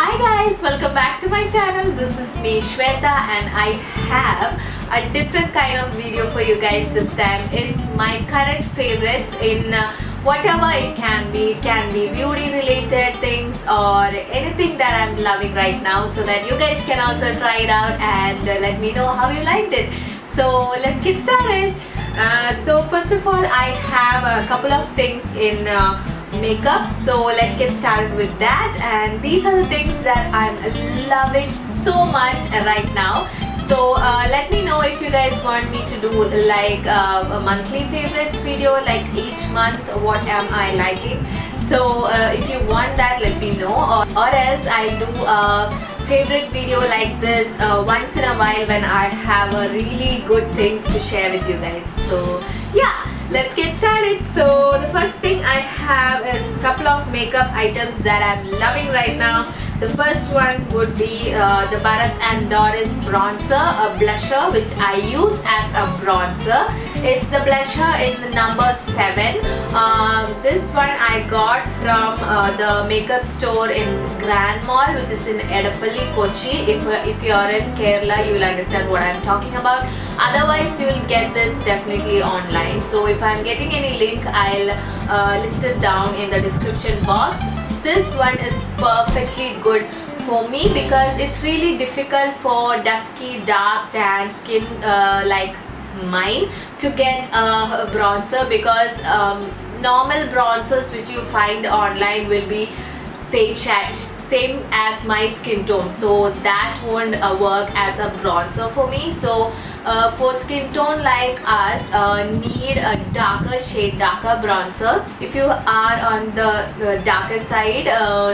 Hi guys, welcome back to my channel. This is me Shweta and I have a different kind of video for you guys this time. It's my current favorites in whatever it can be. It can be beauty related things or anything that I'm loving right now, so that you guys can also try it out and let me know how you liked it. So let's get started. So first of all, I have a couple of things in makeup, so let's get started with that. And these are the things that I'm loving so much right now. So let me know if you guys want me to do like a monthly favorites video, like each month what am I liking. So if you want that, let me know, or else I'll do a favorite video like this once in a while when I have a really good things to share with you guys. So yeah, let's get started. So the first thing I have is a couple of makeup items that I'm loving right now. The first one would be the Bharat and Doris bronzer, a blusher which I use as a bronzer. It's the blusher in the number 7. This one I got from the makeup store in Grand Mall, which is in Edappally, Kochi. If you're in Kerala, you'll understand what I'm talking about. Otherwise, you'll get this definitely online. So if I'm getting any link, I'll list it down in the description box. This one is perfectly good for me because it's really difficult for dusky, dark, tan skin like mine to get a bronzer, because normal bronzers which you find online will be same as my skin tone, so that won't work as a bronzer for me. So for skin tone like us, need a darker shade, darker bronzer. If you are on the darker side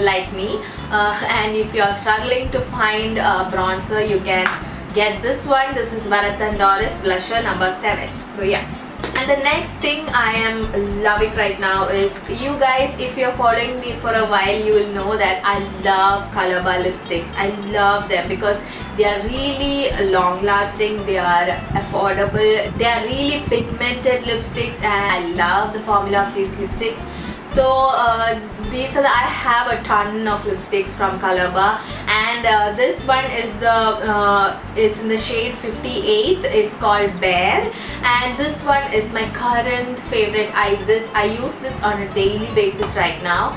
like me, and if you are struggling to find a bronzer, you can get this one. This is Bharat and Doris blusher number 7. So yeah. And the next thing I am loving right now is, you guys, if you're following me for a while, you will know that I love Colourbar lipsticks. I love them because they are really long lasting, they are affordable, they are really pigmented lipsticks, and I love the formula of these lipsticks. So I have a ton of lipsticks from Colourbar, and this one is in the shade 58. It's called Bear, and this one is my current favorite. I use this on a daily basis right now.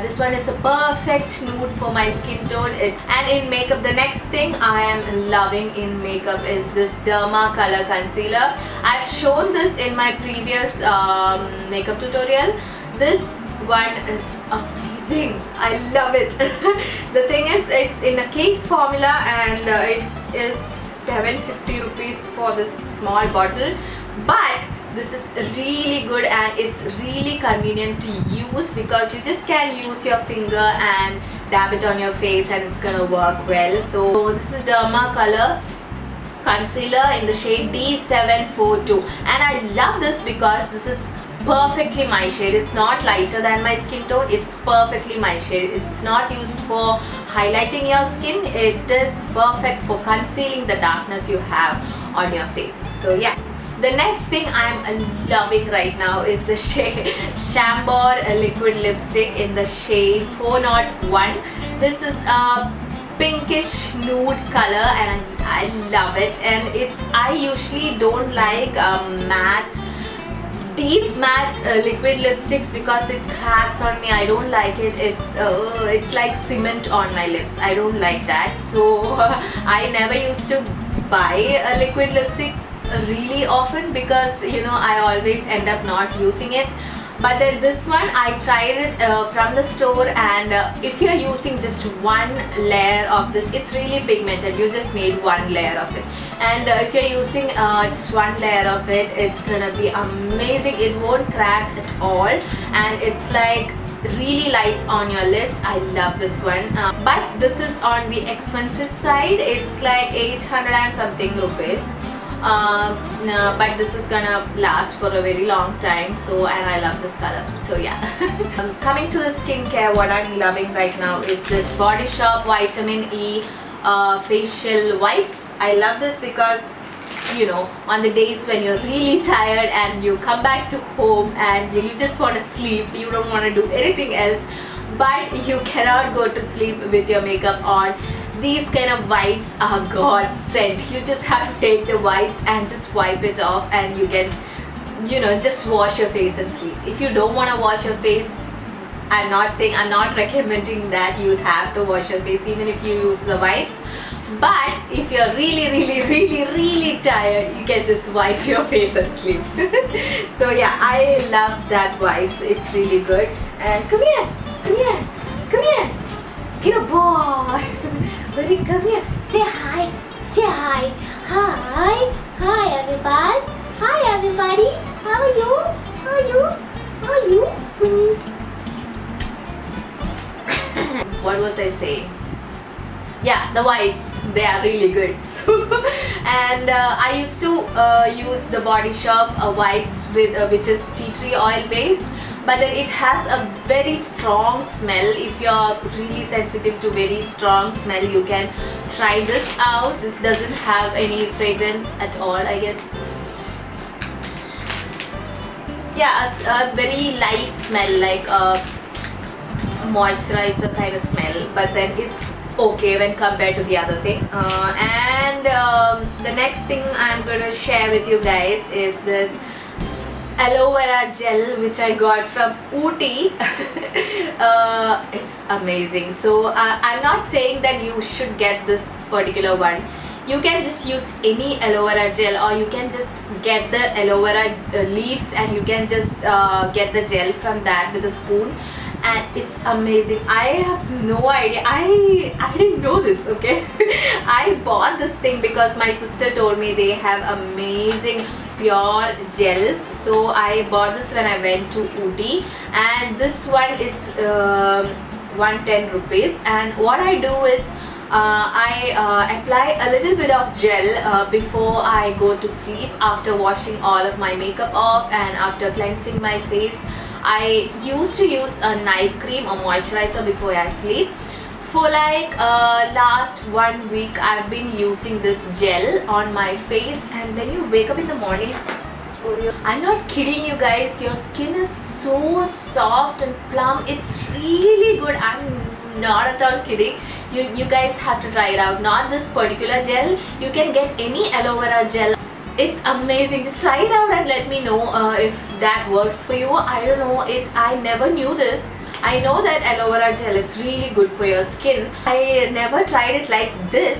This one is a perfect nude for my skin tone. And in makeup, the next thing I am loving in makeup is this Derma Color Concealer. I've shown this in my previous makeup tutorial. This one is amazing. I love it. The thing is, it's in a cake formula, and it is 750 rupees for this small bottle, but this is really good and it's really convenient to use because you just can use your finger and dab it on your face and it's gonna work well. So this is Derma Color Concealer in the shade D742, and I love this because this is perfectly my shade. It's not lighter than my skin tone, it's perfectly my shade. It's not used for highlighting your skin, it is perfect for concealing the darkness you have on your face. So yeah. The next thing I'm loving right now is the shade Chambord liquid lipstick in the shade 401. This is a pinkish nude color and I love it. And I usually don't like deep matte liquid lipsticks because it cracks on me. I don't like it. It's like cement on my lips. I don't like that. So I never used to buy liquid lipsticks really often because I always end up not using it. But then this one I tried it from the store, and if you're using just one layer of this, it's really pigmented, you just need one layer of it. And if you're using just one layer of it, it's gonna be amazing. It won't crack at all, and it's like really light on your lips. I love this one, but this is on the expensive side. It's like 800 and something rupees. But this is gonna last for a very long time, so, and I love this color. So yeah. Coming to the skincare, what I'm loving right now is this Body Shop Vitamin E facial wipes. I love this because on the days when you're really tired and you come back to home and you just want to sleep, you don't want to do anything else, but you cannot go to sleep with your makeup on. These kind of wipes are God sent. You just have to take the wipes and just wipe it off, and you can, just wash your face and sleep. If you don't want to wash your face, I'm not recommending that you have to wash your face even if you use the wipes. But if you're really, really, really, really tired, you can just wipe your face and sleep. So yeah, I love that wipes. It's really good. And come here, come here, come here. Good boy. Buddy, come here. Say hi. Say hi. Hi. Hi, everybody. Hi, everybody. How are you? How are you? How are you? What was I saying? Yeah, the wipes, they are really good. And I used to use the Body Shop wipes with which is tea tree oil based, but then it has a very strong smell. If you're really sensitive to very strong smell, you can try this out. This doesn't have any fragrance at all, I guess. Yeah, a very light smell, like a moisturizer kind of smell, but then it's okay when compared to the other thing. And the next thing I'm going to share with you guys is this aloe vera gel which I got from Ooty. It's amazing. So I'm not saying that you should get this particular one. You can just use any aloe vera gel, or you can just get the aloe vera leaves and you can just get the gel from that with a spoon, and it's amazing. I have no idea. I didn't know this, okay? I bought this thing because my sister told me they have amazing pure gels. So I bought this when I went to Ooty, and this one it's 110 rupees. And what I do is I apply a little bit of gel before I go to sleep, after washing all of my makeup off and after cleansing my face. I used to use a night cream or moisturizer before I sleep. For like last 1 week I've been using this gel on my face, and when you wake up in the morning, I'm not kidding you guys, your skin is so soft and plump. It's really good. I'm not at all kidding. You guys have to try it out. Not this particular gel, you can get any aloe vera gel. It's amazing. Just try it out and let me know if that works for you. I don't know it. I never knew this. I know that aloe vera gel is really good for your skin. I never tried it like this.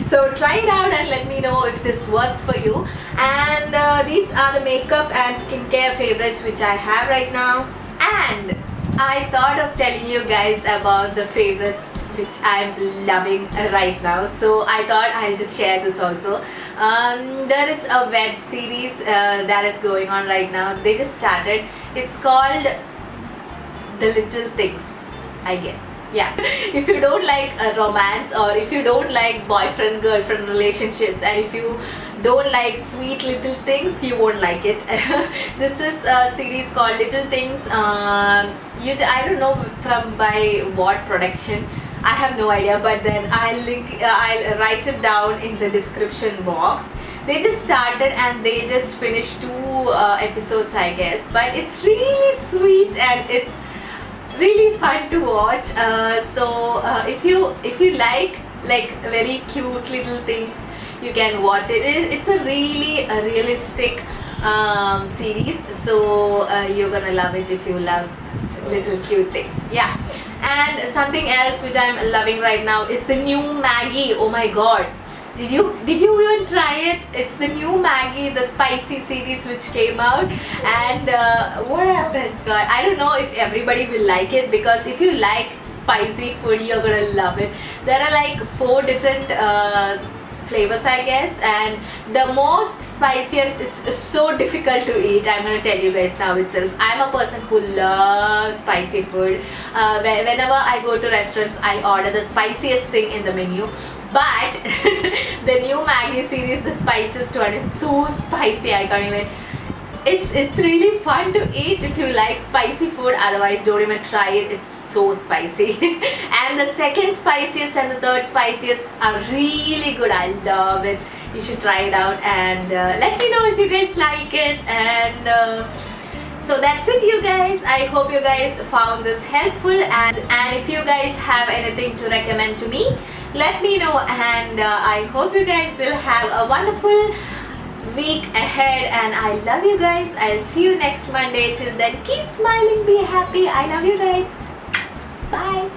So try it out and let me know if this works for you. And these are the makeup and skincare favorites which I have right now. And I thought of telling you guys about the favorites which I'm loving right now. So I thought I'll just share this also. There is a web series that is going on right now. They just started. It's called The Little Things, I guess. Yeah. If you don't like a romance, or if you don't like boyfriend-girlfriend relationships, and if you don't like sweet little things, you won't like it. This is a series called Little Things. I don't know by what production. I have no idea, but then I'll write it down in the description box. They just started and they just finished 2 episodes, I guess, but it's really sweet and it's really fun to watch. So if you like very cute little things, you can watch it. It's a really realistic series, so you're gonna love it if you love little cute things. Yeah. And something else which I'm loving right now is the new Maggi. Oh my god, did you even try it? It's the new Maggi, the spicy series which came out. And what happened? God, I don't know if everybody will like it, because if you like spicy food, you're gonna love it. There are like 4 different flavors, I guess, and the most spiciest is so difficult to eat. I'm gonna tell you guys now itself. I'm a person who loves spicy food. Whenever I go to restaurants, I order the spiciest thing in the menu. But the new Maggi series, the spiciest one, is so spicy. I can't even. It's really fun to eat if you like spicy food. Otherwise, don't even try it. It's so spicy. And the second spiciest and the third spiciest are really good. I love it. You should try it out and let me know if you guys like it. And So that's it, you guys. I hope you guys found this helpful, and if you guys have anything to recommend to me, let me know. And I hope you guys will have a wonderful week ahead, and I love you guys. I'll see you next Monday. Till then, keep smiling, be happy. I love you guys. Bye.